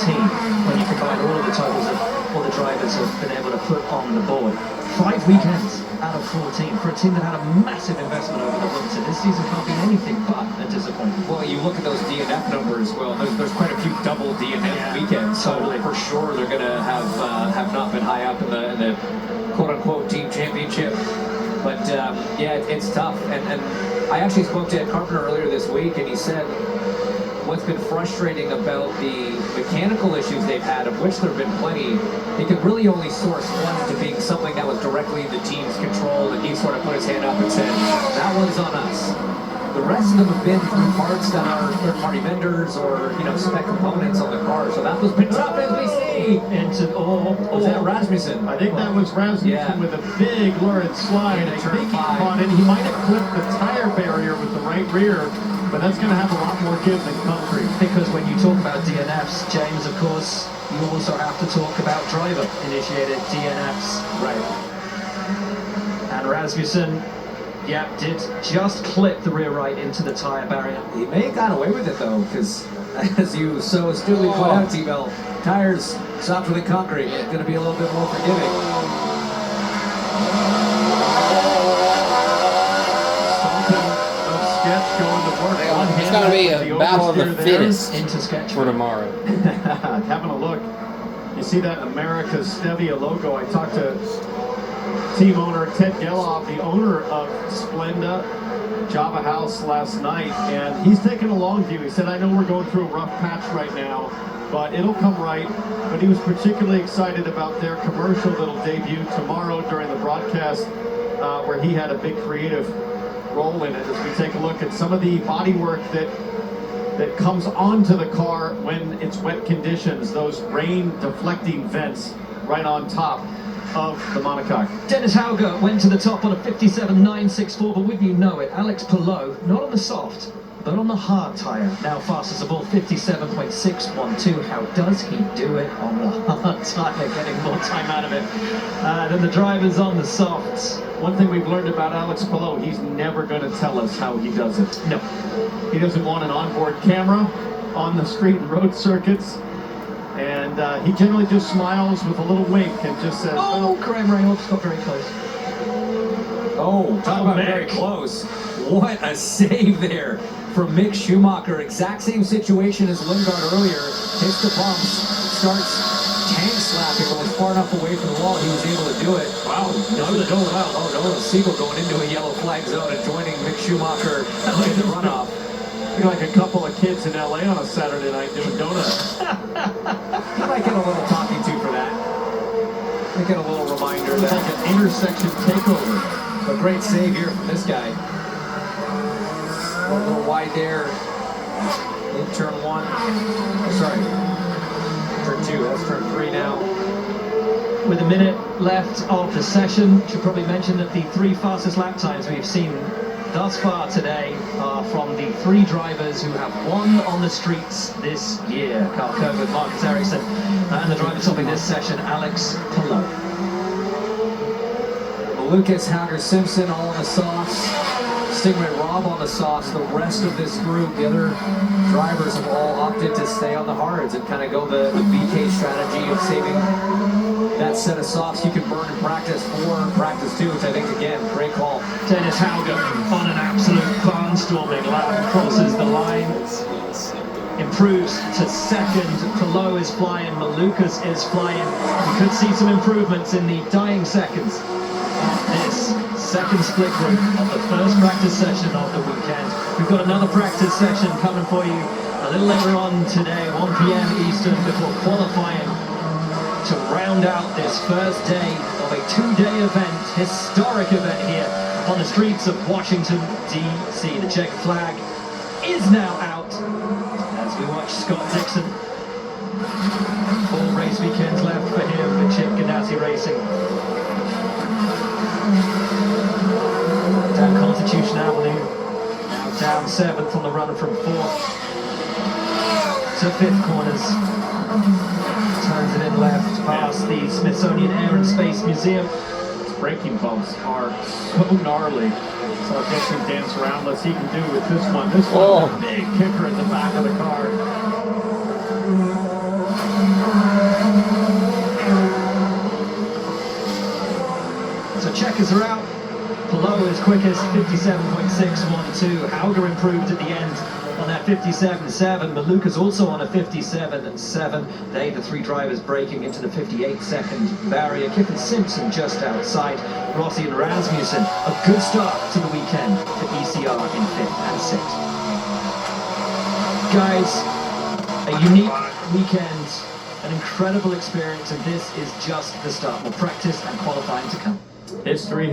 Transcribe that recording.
when you combine all of the titles that all the drivers have been able to put on the board. 5 weekends out of 14 for a team that had a massive investment over the winter. This season can't be anything but a disappointment. Well, you look at those DNF numbers. Well, there's quite a few double DNF weekends. Totally. So for sure, they're going to have not been high up in the quote-unquote team championship. But yeah, it's tough. And I actually spoke to Ed Carpenter earlier this week, and he said what's been frustrating about the mechanical issues they've had, of which there have been plenty, they could really only source one to being something that was directly in the team's control, and he sort of put his hand up and said, that one's on us. The rest of them have been through parts that are third-party vendors or, spec components on the car. So that was been tough, as we see. Was that Rasmussen? I think that was Rasmussen with a big lurid slide. I think he caught it. He might have clipped the tire barrier with the right rear, but that's going to have a lot more give than concrete. Because when you talk about DNFs, James, of course, you also have to talk about driver-initiated DNFs. Right. And Rasmussen, did just clip the rear right into the tire barrier. He may have got away with it, though, because as you so astutely point out, T-Bell, tires softer than concrete. It's going to be a little bit more forgiving. It's going to be a battle of the fittest into sketch for tomorrow. Having a look, you see that America's Stevia logo. I talked to team owner Ted Geloff, the owner of Splenda Java House, last night, and he's taking a long view. He said, I know we're going through a rough patch right now, but it'll come right. But he was particularly excited about their commercial that'll debut tomorrow during the broadcast, where he had a big creative role in it, as we take a look at some of the bodywork that comes onto the car when it's wet conditions, those rain deflecting vents right on top of the monocoque. Dennis Hauger went to the top on a 57.964, but wouldn't you know it, Alex Palou, not on the soft, but on the hard tire, now fastest of all, 57.612. How does he do it on the hard tire, getting more time out of it than the drivers on the softs? One thing we've learned about Alex Palou, he's never going to tell us how he does it. No. He doesn't want an onboard camera on the street and road circuits. And he generally just smiles with a little wink and just says, Graham Reynolds got very close. Talk about very close. What a save there from Mick Schumacher. Exact same situation as Lundgaard earlier. Hits the bumps, starts tank slapping, but was far enough away from the wall he was able to do it. Wow. Nolan Siegel going into a yellow flag zone and joining Mick Schumacher in the runoff. Like a couple of kids in LA on a Saturday night doing donuts. He might get a little talking to for that. Might get a little reminder It's that like an intersection takeover. a great save here from this guy. A little wide there in turn 1. Sorry, turn 2. That's turn 3 now. With a minute left of the session, should probably mention that the 3 fastest lap times we've seen thus far today are from the 3 drivers who have won on the streets this year. Carl Kerwood, Marcus Ericsson, and the driver topping this session, Alex Palou. Lucas, Hauger, Simpson all on the softs. Stingray Robb on the softs. The rest of this group, the other drivers, have all opted to stay on the hards and kind of go the VK strategy of saving that set of softs you can burn in practice 4 and practice 2, which I think, again, great call. Dennis Hauger on an absolute barnstorming lap, crosses the line, improves to second. Palou is flying, Malukas is flying. We could see some improvements in the dying seconds of this second split group of the first practice session of the weekend. We've got another practice session coming for you a little later on today, 1 p.m. Eastern, before qualifying to round out this first day of a 2-day event, historic event here on the streets of Washington, D.C. The check flag is now out as we watch Scott Dixon. 4 race weekends left for him with Chip Ganassi Racing. Down Constitution Avenue, now down 7th on the run from 4th to 5th corners. Turns it in left past the Smithsonian Air and Space Museum. His braking bumps are so gnarly. So Dixon dance around. Let's see what he can do with this one. This one's a big kicker at the back of the car. tyres are out. Palou is quickest, 57.612. Hauger improved at the end on that 57.7. Maluka's also on a 57.7. They, the three drivers, breaking into the 58-second barrier. Kiffin Simpson just outside. Rossi and Rasmussen. A good start to the weekend for ECR in 5th and 6th. Guys, a unique weekend, an incredible experience, and this is just the start. More practice and qualifying to come. History